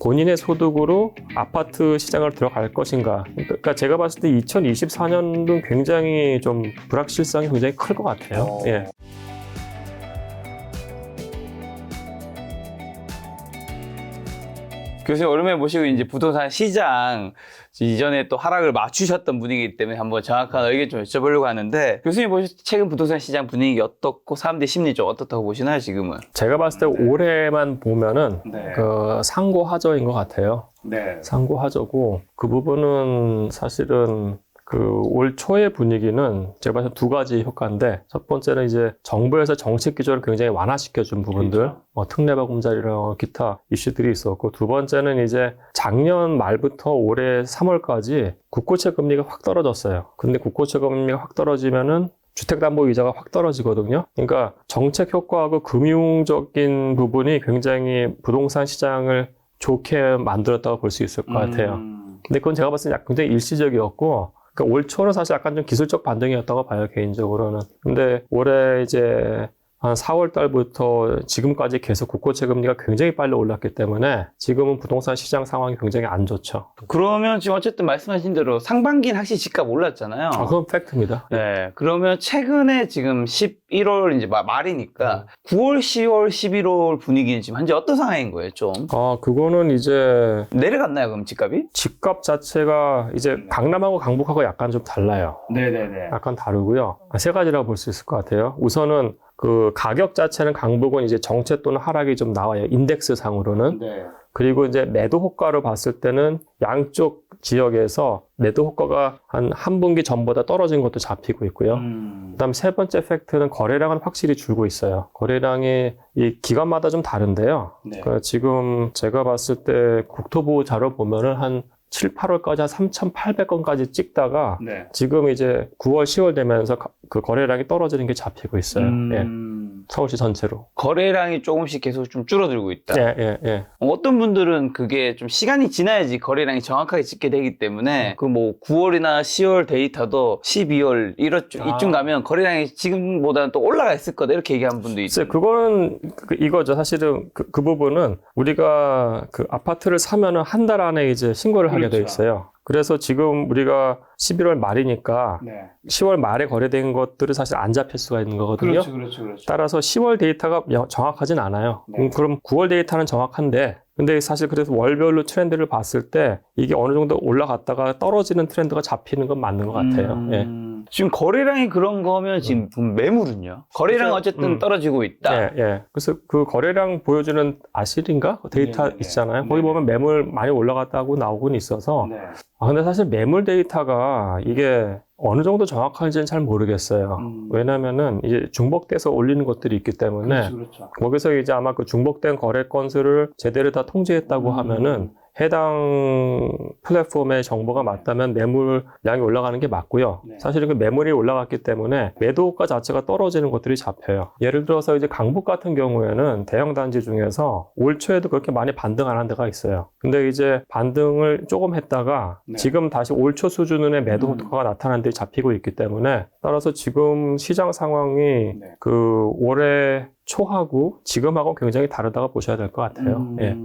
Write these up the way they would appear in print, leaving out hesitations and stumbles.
본인의 소득으로 아파트 시장을 들어갈 것인가. 그러니까 제가 봤을 때 2024년도는 굉장히 좀 불확실성이 굉장히 클 것 같아요. 예. 교수님 오랜만에 모시고 이제 부동산 시장 이전에 또 하락을 맞추셨던 분위기이기 때문에 한번 정확한 의견 좀 여쭤보려고 하는데, 교수님 보실 최근 부동산 시장 분위기 어떻고 사람들의 심리 좀 어떻다고 보시나요 지금은? 제가 봤을 때 올해만 보면은 네. 그 상고하저인 것 같아요. 네. 상고하저고 그 부분은 사실은 그 올 초의 분위기는 제가 봤을 때 두 가지 효과인데, 첫 번째는 이제 정부에서 정책 기조를 굉장히 완화시켜준 부분들, 그렇죠. 특례보금자리나 기타 이슈들이 있었고, 두 번째는 이제 작년 말부터 올해 3월까지 국고채 금리가 확 떨어졌어요. 근데 국고채 금리가 확 떨어지면은 주택담보이자가 확 떨어지거든요. 그러니까 정책 효과하고 금융적인 부분이 굉장히 부동산 시장을 좋게 만들었다고 볼 수 있을 것 같아요. 근데 그건 제가 봤을 때 굉장히 일시적이었고, 그러니까 올 초는 사실 약간 좀 기술적 반등이었다고 봐요, 개인적으로는. 근데 올해 이제 한 4월 달부터 지금까지 계속 국고채 금리가 굉장히 빨리 올랐기 때문에 지금은 부동산 시장 상황이 굉장히 안 좋죠. 그러면 지금 어쨌든 말씀하신 대로 상반기는 확실히 집값 올랐잖아요. 그건 팩트입니다. 네. 그러면 최근에 지금 11월 이제 말이니까 9월, 10월, 11월 분위기는 지금 현재 어떤 상황인 거예요, 좀? 그거는 이제 내려갔나요, 그럼 집값이? 집값 자체가 이제 강남하고 강북하고 약간 좀 달라요. 네네네. 약간 다르고요. 세 가지라고 볼 수 있을 것 같아요. 우선은 그 가격 자체는 강북은 이제 정체 또는 하락이 좀 나와요. 인덱스 상으로는. 네. 그리고 이제 매도 효과로 봤을 때는 양쪽 지역에서 매도 효과가 한 분기 전보다 떨어진 것도 잡히고 있고요. 그다음 세 번째 팩트는 거래량은 확실히 줄고 있어요. 거래량이 이 기간마다 좀 다른데요. 네. 그러니까 지금 제가 봤을 때 국토부 자료 보면은 한 7, 8월까지 한 3,800건까지 찍다가 네. 지금 이제 9월, 10월 되면서 그 거래량이 떨어지는 게 잡히고 있어요. 예. 서울시 전체로. 거래량이 조금씩 계속 좀 줄어들고 있다. 예. 어떤 분들은 그게 좀 시간이 지나야지 거래량이 정확하게 찍게 되기 때문에 그 뭐 9월이나 10월 데이터도 12월 이쯤 가면 거래량이 지금보다는 또 올라가 있을 거다 이렇게 얘기하는 분도 있어요. 그거는 이거죠. 사실은 그 부분은 우리가 그 아파트를 사면은 한 달 안에 이제 신고를 하게 돼 있어요. 그래서 지금 우리가 11월 말이니까 10월 말에 거래된 것들은 사실 안 잡힐 수가 있는 거거든요. 그렇죠. 따라서 10월 데이터가 정확하진 않아요. 그럼 9월 데이터는 정확한데, 근데 사실 그래서 월별로 트렌드를 봤을 때 이게 어느 정도 올라갔다가 떨어지는 트렌드가 잡히는 건 맞는 것 같아요. 예. 지금 거래량이 그런 거면 지금 매물은요? 거래량 어쨌든 떨어지고 있다. 예. 그래서 그 거래량 보여주는 아실인가? 데이터 있잖아요. 거기 보면 매물 많이 올라갔다고 나오곤 있어서. 근데 사실 매물 데이터가 이게 어느 정도 정확한지는 잘 모르겠어요. 왜냐면은 이제 중복돼서 올리는 것들이 있기 때문에 거기서 이제 아마 그 중복된 거래 건수를 제대로 다 통제했다고 하면은 해당 플랫폼의 정보가 맞다면 매물량이 올라가는 게 맞고요. 사실은 그 매물이 올라갔기 때문에 매도가 자체가 떨어지는 것들이 잡혀요. 예를 들어서 이제 강북 같은 경우에는 대형 단지 중에서 올 초에도 그렇게 많이 반등 안 한 데가 있어요. 근데 이제 반등을 조금 했다가 지금 다시 올 초 수준의 매도 효과가 나타나는 데 잡히고 있기 때문에, 따라서 지금 시장 상황이 그 올해 초하고 지금하고 굉장히 다르다고 보셔야 될 것 같아요. 예.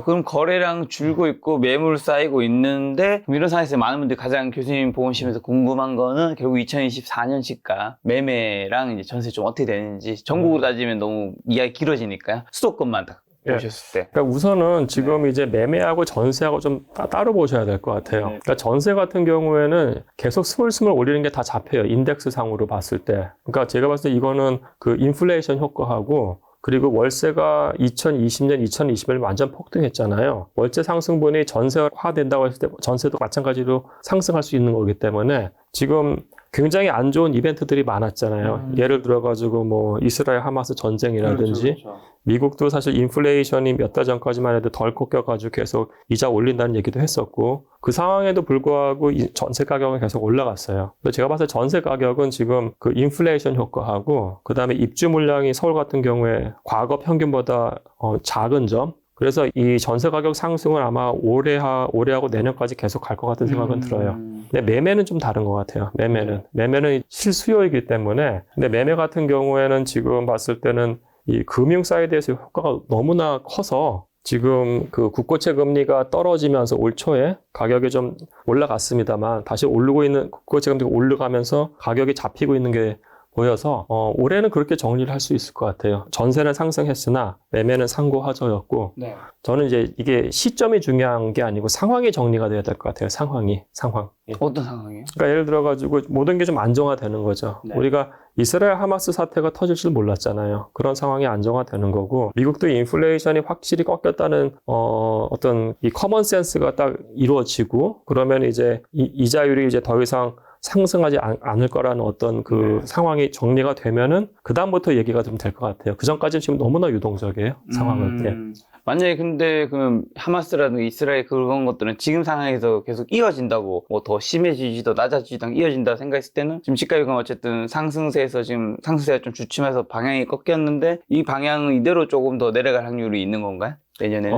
그럼 거래량 줄고 있고 매물 쌓이고 있는데, 이런 상황에서 많은 분들이 가장 교수님 보시면서 궁금한 거는 결국 2024년 시가 매매랑 이제 전세 좀 어떻게 되는지, 전국으로 따지면 너무 이야기 길어지니까요. 수도권만 딱 보셨을 때. 그러니까 우선은 지금 이제 매매하고 전세하고 좀 따로 보셔야 될 것 같아요. 그러니까 전세 같은 경우에는 계속 스물스물 올리는 게 다 잡혀요. 인덱스 상으로 봤을 때. 그러니까 제가 봤을 때 이거는 그 인플레이션 효과하고, 그리고 월세가 2020년, 2021년 완전 폭등했잖아요. 월세 상승분이 전세화된다고 했을 때 전세도 마찬가지로 상승할 수 있는 거기 때문에 지금 굉장히 안 좋은 이벤트들이 많았잖아요. 예를 들어가지고 뭐 이스라엘 하마스 전쟁이라든지, 미국도 사실 인플레이션이 몇 달 전까지만 해도 덜 꺾여가지고 계속 이자 올린다는 얘기도 했었고, 그 상황에도 불구하고 전세 가격은 계속 올라갔어요. 그래서 제가 봤을 때 전세 가격은 지금 그 인플레이션 효과하고, 그 다음에 입주 물량이 서울 같은 경우에 과거 평균보다 작은 점, 그래서 이 전세 가격 상승은 아마 올해하고 내년까지 계속 갈 것 같은 생각은 들어요. 근데 매매는 좀 다른 것 같아요. 매매는 실수요이기 때문에. 근데 매매 같은 경우에는 지금 봤을 때는 이 금융 사이드에서 효과가 너무나 커서 지금 그 국고채 금리가 떨어지면서 올 초에 가격이 좀 올라갔습니다만 다시 오르고 있는 국고채 금리가 올라가면서 가격이 잡히고 있는 게 보여서 올해는 그렇게 정리를 할 수 있을 것 같아요. 전세는 상승했으나 매매는 상고하저였고 네. 저는 이제 이게 시점이 중요한 게 아니고 상황이 정리가 돼야 될 것 같아요. 상황. 예. 어떤 상황이에요? 그러니까 예를 들어가지고 모든 게 좀 안정화되는 거죠. 네. 우리가 이스라엘 하마스 사태가 터질 줄 몰랐잖아요. 그런 상황이 안정화되는 거고 미국도 인플레이션이 확실히 꺾였다는 어떤 이 커먼 센스가 딱 이루어지고 그러면 이제 이자율이 이제 더 이상 상승하지 않을 거라는 어떤 그 상황이 정리가 되면은 그다음부터 얘기가 좀 될 것 같아요. 그 전까지는 지금 너무나 유동적이에요. 상황은. 예. 만약에 근데 그럼 하마스라든가 이스라엘 그런 것들은 지금 상황에서 계속 이어진다고 뭐 더 심해지지도 낮아지지도 이어진다 생각했을 때는 지금 집값이 어쨌든 상승세에서 지금 상승세가 좀 주춤해서 방향이 꺾였는데 이 방향은 이대로 조금 더 내려갈 확률이 있는 건가요? 내년에는?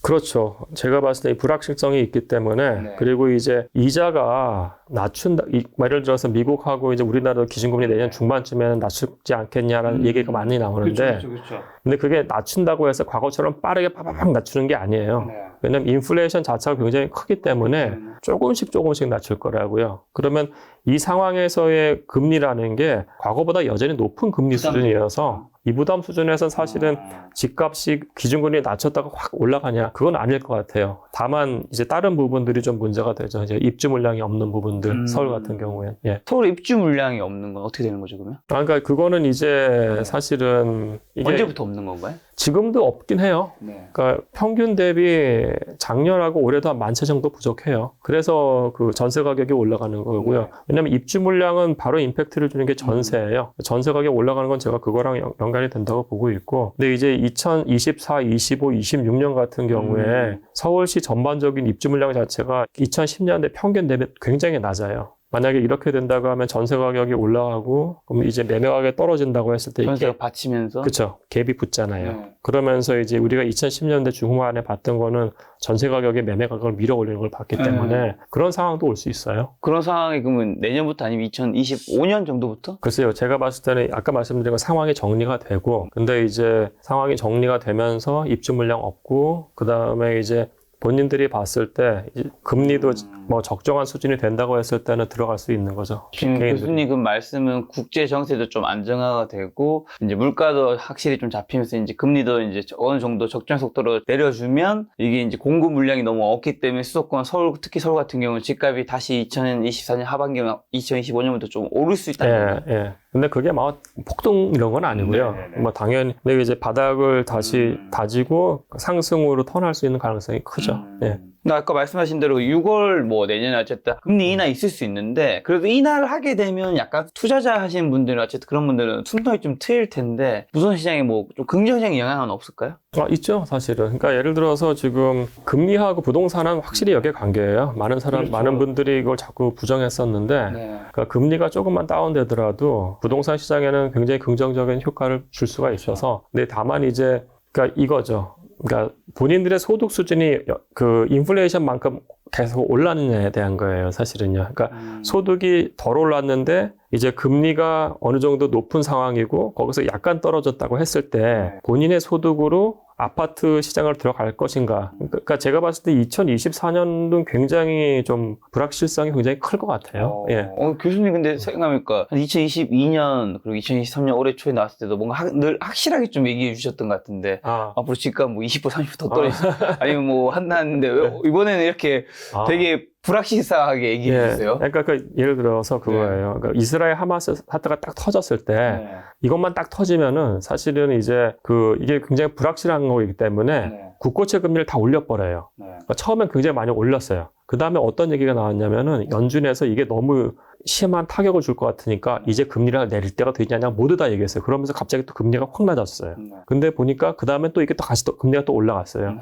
그렇죠. 제가 봤을 때 이 불확실성이 있기 때문에 네. 그리고 이제 이자가 낮춘다. 예를 들어서 미국하고 이제 우리나라도 기준금리 내년 중반쯤에는 낮추지 않겠냐라는 얘기가 많이 나오는데 그렇죠. 근데 그게 낮춘다고 해서 과거처럼 빠르게 빠바박 낮추는 게 아니에요. 네. 왜냐면 인플레이션 자체가 굉장히 크기 때문에 조금씩 낮출 거라고요. 그러면 이 상황에서의 금리라는 게 과거보다 여전히 높은 금리 수준이어서 이 부담 수준에서 사실은 집값이 기준금리 낮췄다가 확 올라가냐 그건 아닐 것 같아요. 다만 이제 다른 부분들이 좀 문제가 되죠. 이제 입주 물량이 없는 부분들 서울 같은 경우엔. 예. 서울 입주 물량이 없는 건 어떻게 되는 거죠 그러면? 그러니까 그거는 이제 사실은 이게 언제부터 없는 건가요? 지금도 없긴 해요. 네. 그러니까 평균 대비 작년하고 올해도 한 10,000채 정도 부족해요. 그래서 그 전세 가격이 올라가는 거고요. 네. 왜냐하면 입주 물량은 바로 임팩트를 주는 게 전세예요. 전세 가격 올라가는 건 제가 그거랑 연관이 된다고 보고 있고. 근데 이제 2024, 25, 26년 같은 경우에 서울시 전반적인 입주 물량 자체가 2010년대 평균 대비 굉장히 낮아요. 만약에 이렇게 된다고 하면 전세 가격이 올라가고 그럼 이제 매매 가격이 떨어진다고 했을 때 전세가 받치면서 그렇죠. 갭이 붙잖아요. 네. 그러면서 이제 우리가 2010년대 중후반에 봤던 거는 전세 가격이 매매 가격을 밀어 올리는 걸 봤기 때문에 그런 상황도 올 수 있어요. 그런 상황이 그러면 내년부터 아니면 2025년 정도부터? 글쎄요. 제가 봤을 때는 아까 말씀드린 건 상황이 정리가 되고 근데 이제 상황이 정리가 되면서 입주 물량 없고 그다음에 이제 본인들이 봤을 때 금리도 뭐 적정한 수준이 된다고 했을 때는 들어갈 수 있는 거죠. 지금 개인들이. 교수님 그 말씀은 국제 정세도 좀 안정화가 되고 이제 물가도 확실히 좀 잡히면서 이제 금리도 이제 어느 정도 적정 속도로 내려주면 이게 이제 공급 물량이 너무 없기 때문에 수도권 서울 특히 서울 같은 경우는 집값이 다시 2024년 하반기나 2025년부터 좀 오를 수 있다는 거죠. 예. 근데 그게 막 폭등 이런 건 아니고요. 네네네. 뭐 당연히 근데 이제 바닥을 다시 다지고 상승으로 턴할 수 있는 가능성이 크죠. 예. 근데 아까 말씀하신 대로 6월 뭐 내년에 어쨌든 금리 인하 있을 수 있는데 그래도 인하를 하게 되면 약간 투자자 하시는 분들은 어쨌든 그런 분들은 숨통이 좀 트일 텐데 부동산 시장에 뭐 좀 긍정적인 영향은 없을까요? 있죠, 사실은. 그러니까 예를 들어서 지금 금리하고 부동산은 확실히 여기에 관계예요. 많은 분들이 이걸 자꾸 부정했었는데 그러니까 금리가 조금만 다운되더라도 부동산 시장에는 굉장히 긍정적인 효과를 줄 수가 있어서 근데 다만 이제 그러니까 이거죠. 그러니까 본인들의 소득 수준이 그 인플레이션만큼 계속 올랐느냐에 대한 거예요, 사실은요. 그러니까 소득이 덜 올랐는데 이제 금리가 어느 정도 높은 상황이고 거기서 약간 떨어졌다고 했을 때 본인의 소득으로 아파트 시장을 들어갈 것인가. 그러니까 제가 봤을 때 2024년은 굉장히 좀 불확실성이 굉장히 클 것 같아요. 예. 교수님 근데 생각해보니까 2022년 그리고 2023년 올해 초에 나왔을 때도 뭔가 늘 확실하게 좀 얘기해 주셨던 것 같은데 앞으로 집값 뭐 20% 30% 더 떨어지지 아니면 뭐 한다는데 왜 이번에는 이렇게 되게 불확실하게 얘기해 주세요. 그러니까 예를 들어서 그거예요. 그러니까 이스라엘 하마스 사태가 딱 터졌을 때 이것만 딱 터지면은 사실은 이제 이게 굉장히 불확실한 거이기 때문에 국고채 금리를 다 올려버려요. 그러니까 처음엔 굉장히 많이 올렸어요. 그 다음에 어떤 얘기가 나왔냐면은 연준에서 이게 너무 심한 타격을 줄 것 같으니까 이제 금리를 내릴 때가 되냐냐 모두 다 얘기했어요. 그러면서 갑자기 또 금리가 확 낮았어요. 근데 보니까 그 다음에 또 이게 또 다시 또 금리가 또 올라갔어요.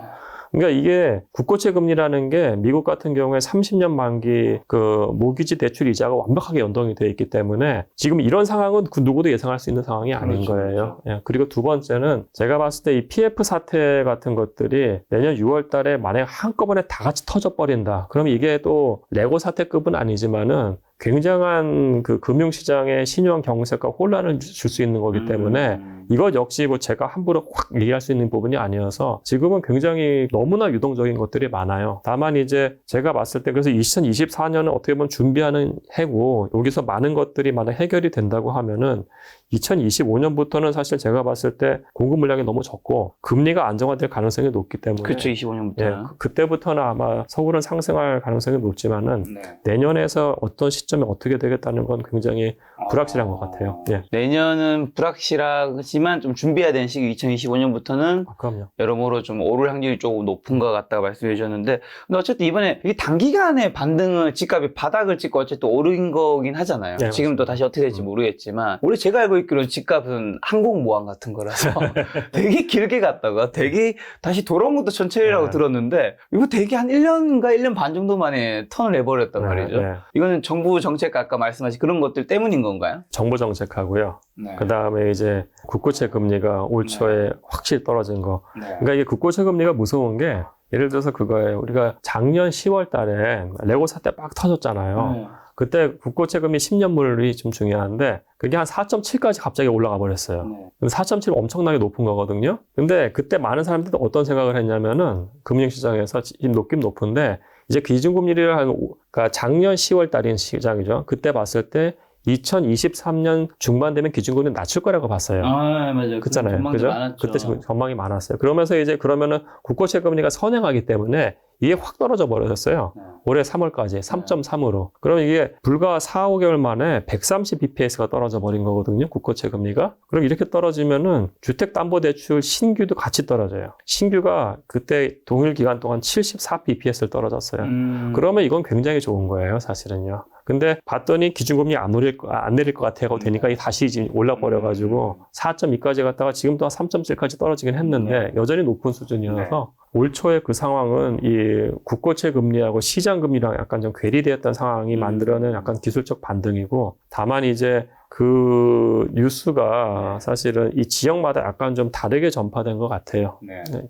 그러니까 이게 국고채 금리라는 게 미국 같은 경우에 30년 만기 그 모기지 대출 이자가 완벽하게 연동이 되어 있기 때문에 지금 이런 상황은 그 누구도 예상할 수 있는 상황이 아닌 거예요. 예. 그리고 두 번째는 제가 봤을 때 이 PF 사태 같은 것들이 내년 6월 달에 만약 한꺼번에 다 같이 터져 버린다. 그러면 이게 또 레고 사태급은 아니지만은 굉장한 그 금융시장의 신용 경색과 혼란을 줄 수 있는 거기 때문에 이것 역시 뭐 제가 함부로 확 얘기할 수 있는 부분이 아니어서 지금은 굉장히 너무나 유동적인 것들이 많아요. 다만 이제 제가 봤을 때 그래서 2024년은 어떻게 보면 준비하는 해고 여기서 많은 것들이 만약 해결이 된다고 하면은 2025년부터는 사실 제가 봤을 때 공급 물량이 너무 적고 금리가 안정화될 가능성이 높기 때문에 그렇죠. 25년부터. 예, 그때부터는 아마 서울은 상승할 가능성이 높지만은 내년에서 어떤 시점에 어떻게 되겠다는 건 굉장히 불확실한 것 같아요. 예. 내년은 불확실하지만 좀 준비해야 되는 시기 2025년부터는 그럼요. 여러모로 좀 오를 확률이 조금 높은 것 같다고 말씀해 주셨는데 근데 어쨌든 이번에 이게 단기간에 반등을 집값이 바닥을 찍고 어쨌든 오른 거긴 하잖아요. 네, 지금도 다시 어떻게 될지 모르겠지만 원래 제가 알고 있기로는 집값은 항공모함 같은 거라서 되게 길게 갔다가 되게 다시 돌아온 것도 천천히라고 네. 들었는데 이거 되게 한 1년인가 1년 반 정도 만에 턴을 해버렸단 말이죠. 네. 이거는 정부 정책 아까 말씀하신 그런 것들 때문인 건가요? 정부 정책하고요. 네. 그 다음에 이제 국고채 금리가 올 초에 확실히 떨어진 거. 그러니까 이게 국고채 금리가 무서운 게 예를 들어서 그거예요. 우리가 작년 10월 달에 레고 사태 막 터졌잖아요. 그때 국고채 금리 10년물이 좀 중요한데 그게 한 4.7까지 갑자기 올라가 버렸어요. 4.7 엄청나게 높은 거거든요. 근데 그때 많은 사람들이 어떤 생각을 했냐면은 금융시장에서 높긴 높은데 이제 기준금리를 그러니까 작년 10월 달인 시장이죠. 그때 봤을 때 2023년 중반 되면 기준금리 낮출 거라고 봤어요. 아, 맞아요. 그렇잖아요. 그죠? 많았죠. 그때 전망이 많았어요. 그러면서 이제 그러면은 국고채 금리가 선행하기 때문에 이게 확 떨어져 버렸어요. 올해 3월까지 3.3으로. 그럼 이게 불과 4, 5개월 만에 130bps가 떨어져 버린 거거든요. 국고채 금리가. 그럼 이렇게 떨어지면은 주택담보대출 신규도 같이 떨어져요. 신규가 그때 동일 기간 동안 74bps를 떨어졌어요. 그러면 이건 굉장히 좋은 거예요, 사실은요. 근데 봤더니 기준금리 안 내릴 것 같아요. 되니까 다시 지금 올라버려가지고 4.2까지 갔다가 지금 또 3.7까지 떨어지긴 했는데 여전히 높은 수준이어서 올 초에 그 상황은 이 국고채 금리하고 시장 금리랑 약간 좀 괴리되었던 상황이 만들어낸 약간 기술적 반등이고 다만 이제 그 뉴스가 사실은 이 지역마다 약간 좀 다르게 전파된 것 같아요.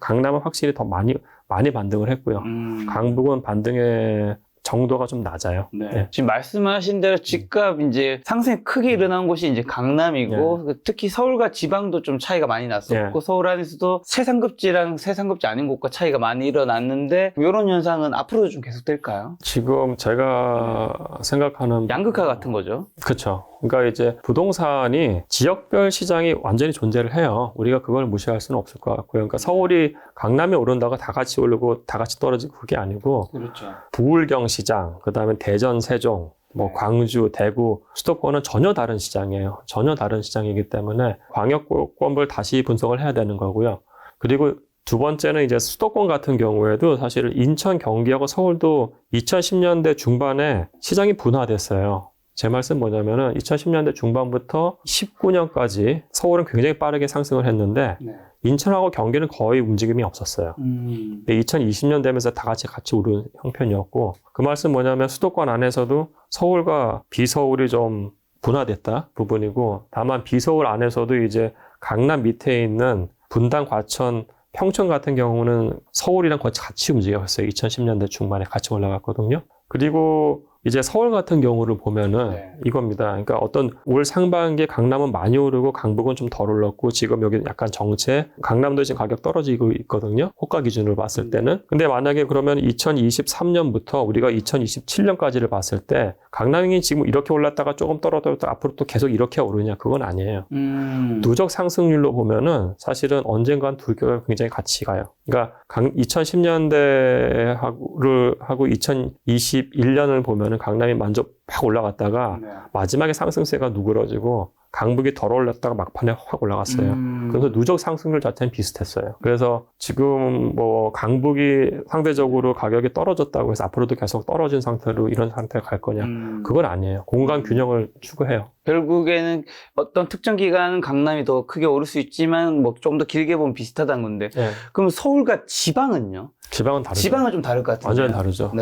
강남은 확실히 더 많이 반등을 했고요. 강북은 반등의 정도가 좀 낮아요. 네. 지금 말씀하신 대로 집값 이제 상승이 크게 일어난 곳이 이제 강남이고 특히 서울과 지방도 좀 차이가 많이 났었고 서울 안에서도 최상급지랑 최상급지 아닌 곳과 차이가 많이 일어났는데 이런 현상은 앞으로도 좀 계속될까요? 지금 제가 생각하는 양극화 같은 거죠. 그렇죠. 그러니까 이제 부동산이 지역별 시장이 완전히 존재를 해요. 우리가 그걸 무시할 수는 없을 것 같고요. 그러니까 서울이 강남에 오른다고 다 같이 오르고 다 같이 떨어지고 그게 아니고 그렇죠. 부울경 시장, 그다음에 대전, 세종, 뭐 광주, 대구, 수도권은 전혀 다른 시장이에요. 전혀 다른 시장이기 때문에 광역권을 다시 분석을 해야 되는 거고요. 그리고 두 번째는 이제 수도권 같은 경우에도 사실 인천, 경기하고 서울도 2010년대 중반에 시장이 분화됐어요. 제 말씀 뭐냐면은 2010년대 중반부터 19년까지 서울은 굉장히 빠르게 상승을 했는데 인천하고 경기는 거의 움직임이 없었어요. 근데 2020년 되면서 다 같이 오른 형편이었고 그 말씀 뭐냐면 수도권 안에서도 서울과 비서울이 좀 분화됐다 부분이고 다만 비서울 안에서도 이제 강남 밑에 있는 분당, 과천, 평촌 같은 경우는 서울이랑 같이 움직였어요. 2010년대 중반에 같이 올라갔거든요. 그리고 이제 서울 같은 경우를 보면은 이겁니다. 그러니까 어떤 올 상반기에 강남은 많이 오르고 강북은 좀 덜 올랐고 지금 여기 약간 정체, 강남도 지금 가격 떨어지고 있거든요. 호가 기준으로 봤을 때는. 근데 만약에 그러면 2023년부터 우리가 2027년까지를 봤을 때 강남이 지금 이렇게 올랐다가 조금 떨어졌다가 앞으로 또 계속 이렇게 오르냐 그건 아니에요. 누적 상승률로 보면은 사실은 언젠간 두 개가 굉장히 같이 가요. 그러니까 2010년대 하고 2021년을 보면 강남이 먼저 팍 올라갔다가 마지막에 상승세가 누그러지고 강북이 덜 올랐다가 막판에 확 올라갔어요. 그래서 누적 상승률 자체는 비슷했어요. 그래서 지금 뭐 강북이 상대적으로 가격이 떨어졌다고 해서 앞으로도 계속 떨어진 상태로 이런 상태가 갈 거냐? 그건 아니에요. 공간 균형을 추구해요. 결국에는 어떤 특정 기간은 강남이 더 크게 오를 수 있지만 뭐 좀 더 길게 보면 비슷하다는 건데 그럼 서울과 지방은요? 지방은 다르죠. 지방은 좀 다를 것 같은데. 완전히 다르죠.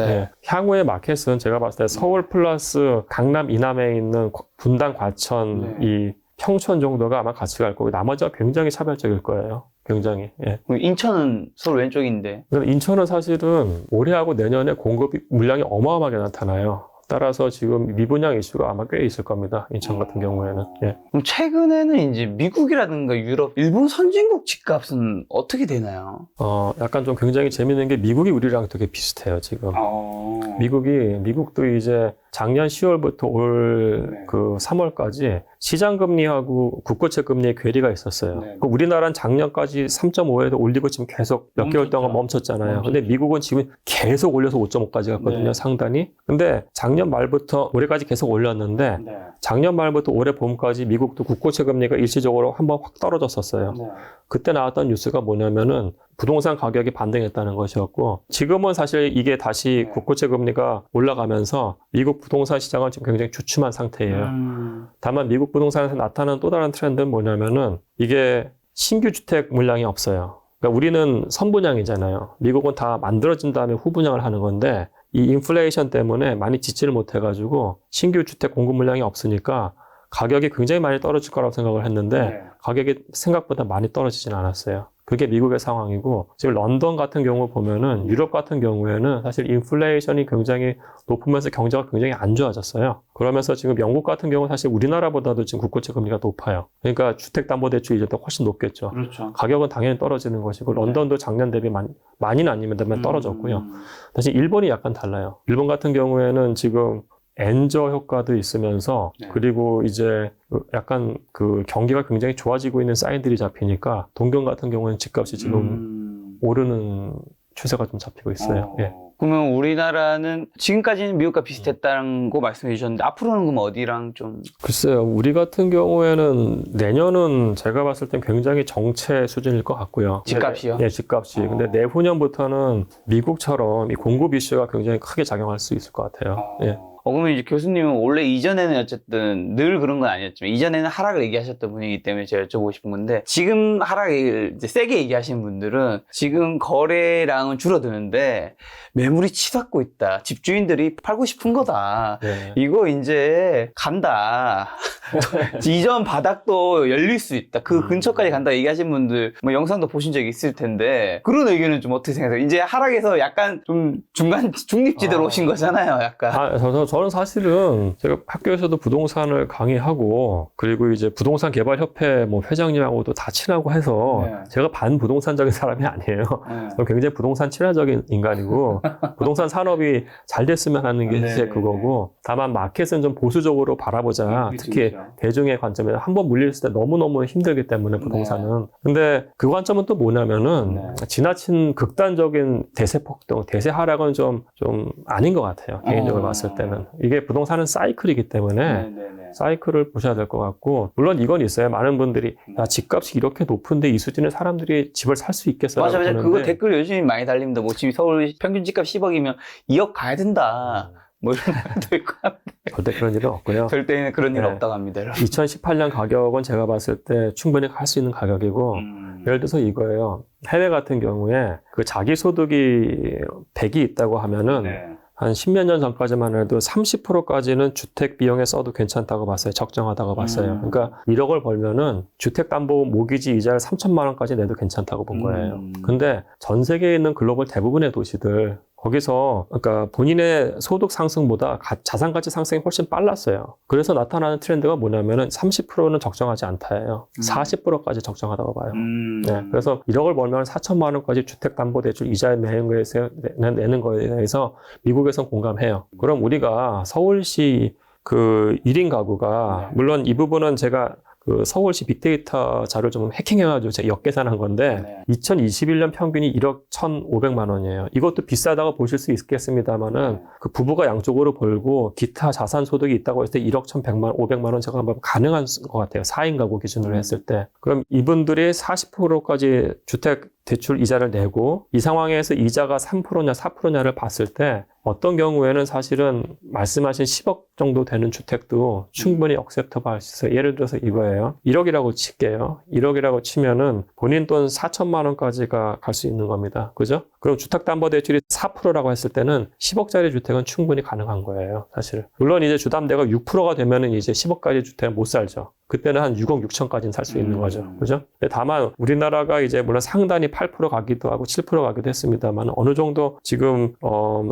향후의 마켓은 제가 봤을 때 서울 플러스 강남 이남에 있는 분당, 과천, 이 평촌 정도가 아마 같이 갈 거고 나머지가 굉장히 차별적일 거예요. 굉장히. 인천은 서울 왼쪽인데. 인천은 사실은 올해하고 내년에 공급 물량이 어마어마하게 나타나요. 따라서 지금 미분양 이슈가 아마 꽤 있을 겁니다. 인천 같은 경우에는. 예. 그럼 최근에는 이제 미국이라든가 유럽, 일본 선진국 집값은 어떻게 되나요? 약간 좀 굉장히 재밌는 게 미국이 우리랑 되게 비슷해요, 지금. 미국도 이제 작년 10월부터 올 그 3월까지 시장금리하고 국고채 금리의 괴리가 있었어요. 우리나라는 작년까지 3.5에도 올리고 지금 계속 몇 개월 동안 멈췄잖아요. 근데 미국은 지금 계속 올려서 5.5까지 갔거든요, 상단이. 근데 작년 말부터 올해까지 계속 올렸는데 작년 말부터 올해 봄까지 미국도 국고채 금리가 일시적으로 한번 확 떨어졌었어요. 그때 나왔던 뉴스가 뭐냐면은 부동산 가격이 반등했다는 것이었고, 지금은 사실 이게 다시 국고채 금리가 올라가면서 미국 부동산 시장은 지금 굉장히 주춤한 상태예요. 다만 미국 부동산에서 나타나는 또 다른 트렌드는 뭐냐면은 이게 신규 주택 물량이 없어요. 그러니까 우리는 선분양이잖아요. 미국은 다 만들어진 다음에 후분양을 하는 건데, 이 인플레이션 때문에 많이 짓지를 못해가지고 신규 주택 공급 물량이 없으니까 가격이 굉장히 많이 떨어질 거라고 생각을 했는데 가격이 생각보다 많이 떨어지진 않았어요. 그게 미국의 상황이고, 지금 런던 같은 경우 보면은 유럽 같은 경우에는 사실 인플레이션이 굉장히 높으면서 경제가 굉장히 안 좋아졌어요. 그러면서 지금 영국 같은 경우는 사실 우리나라보다도 지금 국고채 금리가 높아요. 그러니까 주택담보대출 이자도 훨씬 높겠죠. 그렇죠. 가격은 당연히 떨어지는 것이고, 런던도 작년 대비 많이는 아니면 떨어졌고요. 사실 일본이 약간 달라요. 일본 같은 경우에는 지금 엔저 효과도 있으면서 그리고 이제 약간 그 경기가 굉장히 좋아지고 있는 사인들이 잡히니까 동경 같은 경우는 집값이 지금 오르는 추세가 좀 잡히고 있어요. 예. 그러면 우리나라는 지금까지는 미국과 비슷했다는 거 말씀해 주셨는데 앞으로는 그럼 어디랑 좀? 글쎄요. 우리 같은 경우에는 내년은 제가 봤을 땐 굉장히 정체 수준일 것 같고요. 집값이요? 네, 집값이. 근데 내후년부터는 미국처럼 이 공급 이슈가 굉장히 크게 작용할 수 있을 것 같아요. 예. 그러면 이제 교수님은 원래 이전에는 어쨌든 늘 그런 건 아니었지만 이전에는 하락을 얘기하셨던 분이기 때문에 제가 여쭤보고 싶은 건데, 지금 하락을 이제 세게 얘기하시는 분들은 지금 거래량은 줄어드는데 매물이 치닫고 있다. 집주인들이 팔고 싶은 거다. 이거 이제 간다. 이전 바닥도 열릴 수 있다. 그 근처까지 간다 얘기하시는 분들 뭐 영상도 보신 적이 있을 텐데, 그런 의견은 좀 어떻게 생각하세요? 이제 하락에서 약간 좀 중립지대로 오신 거잖아요. 약간. 저는 사실은 제가 학교에서도 부동산을 강의하고, 그리고 이제 부동산 개발협회 뭐 회장님하고도 다 친하고 해서 제가 반부동산적인 사람이 아니에요. 저는 굉장히 부동산 친화적인 인간이고 부동산 산업이 잘 됐으면 하는 게 제 그거고, 다만 마켓은 좀 보수적으로 바라보자. 특히 대중의 관점에서 한번 물렸을 때 너무너무 힘들기 때문에 부동산은. 근데 그 관점은 또 뭐냐면은 지나친 극단적인 대세 폭등, 대세 하락은 좀 아닌 것 같아요. 개인적으로 봤을 때는. 이게 부동산은 사이클이기 때문에 사이클을 보셔야 될 것 같고, 물론 이건 있어요. 많은 분들이 야, 집값이 이렇게 높은데 이 수준에 사람들이 집을 살 수 있겠어요? 맞아. 그거 댓글 요즘 많이 달립니다. 뭐 지금 서울 평균 집값 10억이면 2억 가야 된다. 뭐 이런 말도 있고 합니다. 절대 그런 일은 없고요. 절대 그런 일 없다고 합니다. 2018년 가격은 제가 봤을 때 충분히 갈 수 있는 가격이고, 예를 들어서 이거예요. 해외 같은 경우에 그 자기 소득이 100이 있다고 하면은 한 10몇 년 전까지만 해도 30%까지는 주택 비용에 써도 괜찮다고 봤어요. 적정하다고 봤어요. 그러니까 1억을 벌면은 주택담보 모기지 이자를 3천만 원까지 내도 괜찮다고 본 거예요. 근데 전 세계에 있는 글로벌 대부분의 도시들, 거기서 그러니까 본인의 소득 상승보다 자산 가치 상승이 훨씬 빨랐어요. 그래서 나타나는 트렌드가 뭐냐면은 30%는 적정하지 않다예요. 40%까지 적정하다고 봐요. 네, 그래서 1억을 벌면 4천만 원까지 주택담보대출 이자에 내는 거에 대해서 미국에선 공감해요. 그럼 우리가 서울시 그 1인 가구가, 물론 이 부분은 제가 그 서울시 빅데이터 자료를 좀 해킹해가지고 제가 역계산한 건데 2021년 평균이 1억 1,500만 원이에요. 이것도 비싸다고 보실 수 있겠습니다만은 그 부부가 양쪽으로 벌고 기타 자산 소득이 있다고 했을 때 1억 500만 원 제가 한번 가능한 것 같아요. 4인 가구 기준으로 했을 때. 그럼 이분들이 40%까지 주택 대출 이자를 내고 이 상황에서 이자가 3%냐 4%냐를 봤을 때 어떤 경우에는 사실은 말씀하신 10억 정도 되는 주택도 충분히 억셉터블 할 수 있어요. 예를 들어서 이거예요. 1억이라고 칠게요. 1억이라고 치면은 본인 돈 4천만 원까지가 갈 수 있는 겁니다. 그죠? 그럼 주택담보대출이 4%라고 했을 때는 10억짜리 주택은 충분히 가능한 거예요. 사실. 물론 이제 주담대가 6%가 되면은 이제 10억까지 주택은 못 살죠. 그때는 한 6억 6천까지는 살 수 있는 거죠. 그죠? 다만 우리나라가 이제 물론 상단이 8% 가기도 하고 7% 가기도 했습니다만 어느 정도 지금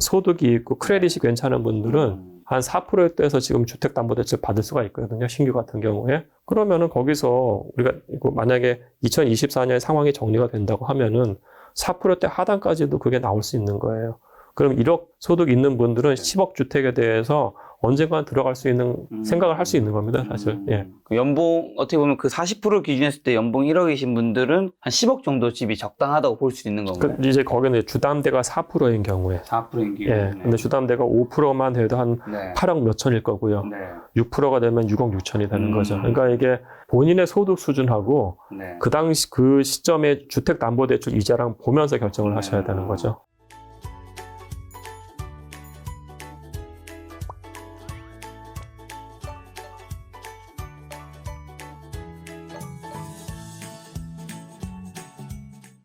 소득이 있고 크레딧이 괜찮은 분들은 한 4%대에서 지금 주택담보대출 받을 수가 있거든요. 신규 같은 경우에. 그러면은 거기서 우리가 이거 만약에 2024년에 상황이 정리가 된다고 하면은 4%대 하단까지도 그게 나올 수 있는 거예요. 그럼 1억 소득 있는 분들은 10억 주택에 대해서 언젠간 들어갈 수 있는 생각을 할 수 있는 겁니다, 사실. 예. 그 연봉 어떻게 보면 그 40% 기준했을 때 연봉 1억이신 분들은 한 10억 정도 집이 적당하다고 볼 수 있는 건가요? 이제 거기는 주담대가 4%인 경우에. 4%인 경우에. 예. 근데 주담대가 5%만 돼도 한 네. 8억 몇 천일 거고요. 네. 6%가 되면 6억 6천이 되는 거죠. 그러니까 이게 본인의 소득 수준하고 네. 그 당시 그 시점에 주택담보대출 이자랑 보면서 결정을 하셔야 되는 거죠.